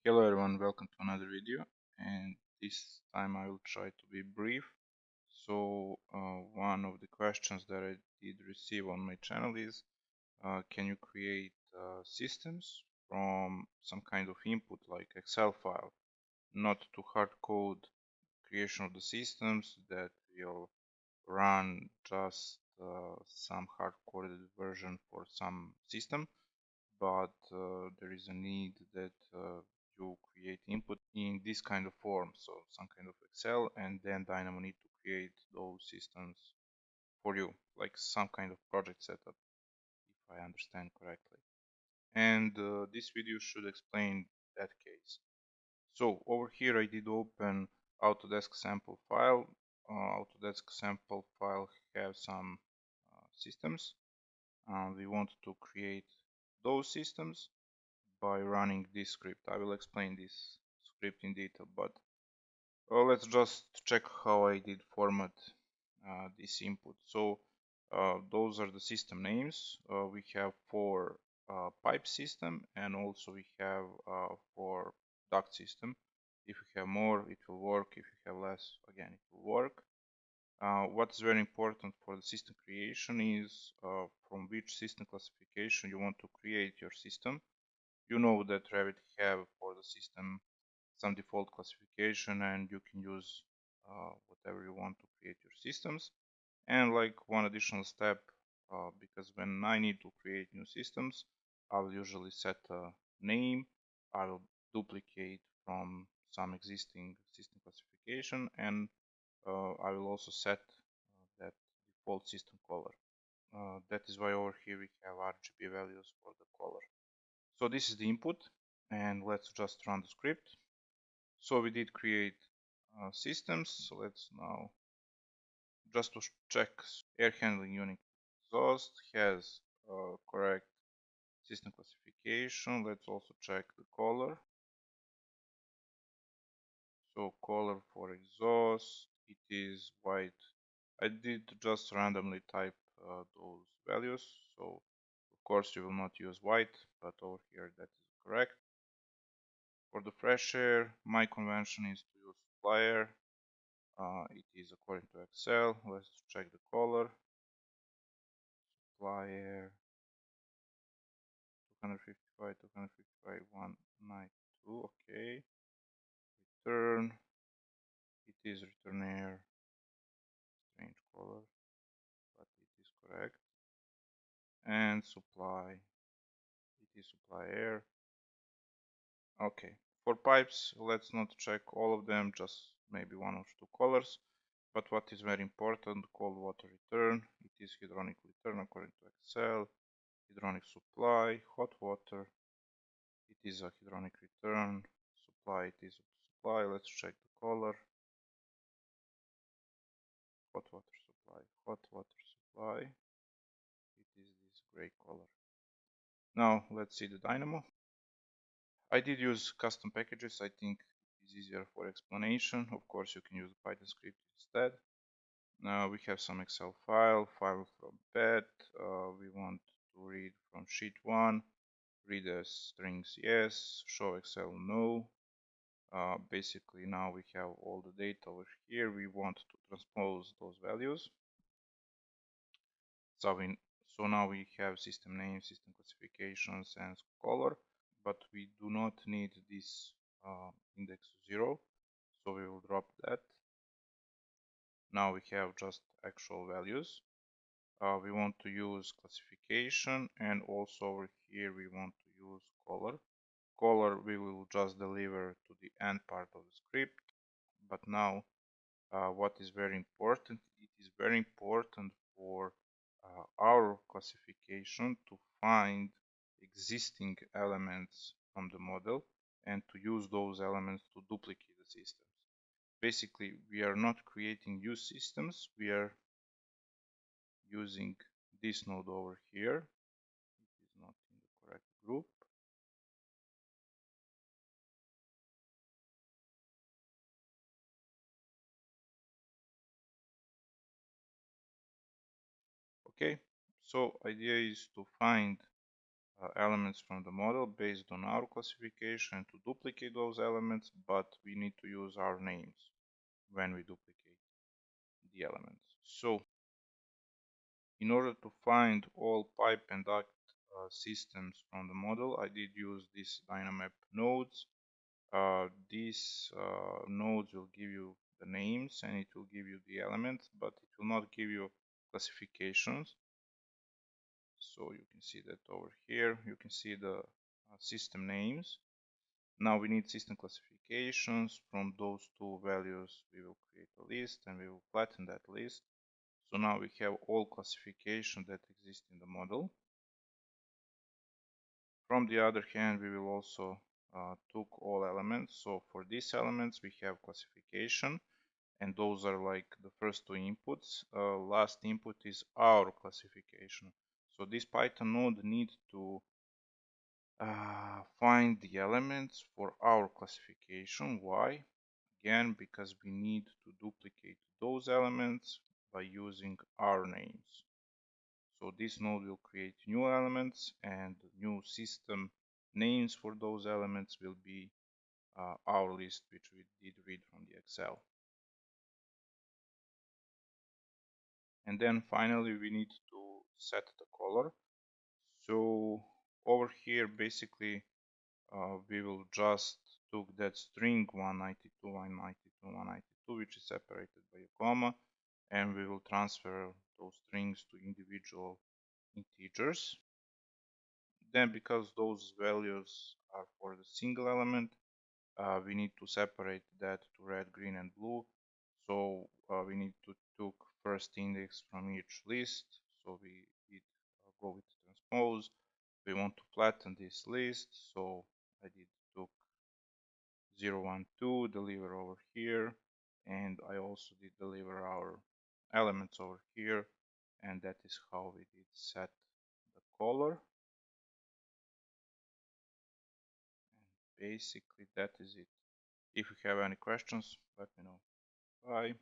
Hello everyone, welcome to another video, and this time I will try to be brief. So one of the questions that I did receive on my channel is can you create systems from some kind of input like Excel file, not to hard code creation of the systems that will run just some hard coded version for some system, but there is a need that you create input in this kind of form, so some kind of Excel, and then Dynamo need to create those systems for you, like some kind of project setup, if I understand correctly. And this video should explain that case. So over here I did open Autodesk sample file. Autodesk sample file have some systems. We want to create those systems by running this script. I will explain this script in detail, but let's just check how I did format this input. So those are the system names. We have for pipe system, and also we have for duct system. If you have more, it will work. If you have less, again, it will work. What is very important for the system creation is from which system classification you want to create your system. You know that Revit have for the system some default classification, and you can use whatever you want to create your systems. And like one additional step, because when I need to create new systems, I will usually set a name. I will duplicate from some existing system classification, and I will also set that default system color. That is why over here we have RGB values for the color. So this is the input, and let's just run the script. So we did create systems. So let's now just to check air handling unit exhaust has correct system classification. Let's also check the color. So color for exhaust, it is white. I did just randomly type those values. So of course you will not use white, but over here that is correct. For the fresh air, my convention is to use supplier. It is according to Excel. Let's check the color. Supplier 255, 255, 192. Okay. Return. It is return air. Strange color, but it is correct. And supply. It is supply air. Okay. For pipes, let's not check all of them, just maybe one or two colors. But what is very important, cold water return. It is hydronic return according to Excel. Hydronic supply, hot water. It is a hydronic return. Supply, it is a supply. Let's check the color. Hot water supply, hot water supply. It is this gray color. Now let's see the Dynamo. I did use custom packages. I think it is easier for explanation. Of course, you can use Python script instead. Now we have some Excel file from pet. We want to read from sheet 1, read as strings yes, show Excel no. Basically now we have all the data over here. We want to transpose those values. So now we have system name, system classifications, and color, but we do not need this index 0, so we will drop that. Now we have just actual values. We want to use classification, and also over here we want to use color. Color we will just deliver to the end part of the script, but now what is very important, it is very important for our classification to find existing elements from the model and to use those elements to duplicate the systems. Basically, we are not creating new systems, we are using this node over here. It is not in the correct group. Okay, so idea is to find elements from the model based on our classification to duplicate those elements, but we need to use our names when we duplicate the elements. So in order to find all pipe and duct systems from the model, I did use these DynaMEP nodes. These nodes will give you the names and it will give you the elements, but it will not give you classifications. So you can see that over here, you can see the system names. Now we need system classifications. From those two values, we will create a list and we will flatten that list. So now we have all classification that exist in the model. From the other hand, we will also took all elements. So for these elements, we have classification, and those are like the first two inputs. Last input is our classification. So this Python node needs to find the elements for our classification. Why? Again, because we need to duplicate those elements by using our names. So this node will create new elements and new system names for those elements will be our list, which we did read from the Excel. And then finally we need to set the color. So over here basically we will just took that string 192, 192, 192, which is separated by a comma, and we will transfer those strings to individual integers. Then because those values are for the single element, we need to separate that to red, green and blue. So we need to took first index from each list. So we did go with transpose. We want to flatten this list. So I did took 0, 1, 2, deliver over here. And I also did deliver our elements over here. And that is how we did set the color. Basically that is it. If you have any questions, let me know. Bye.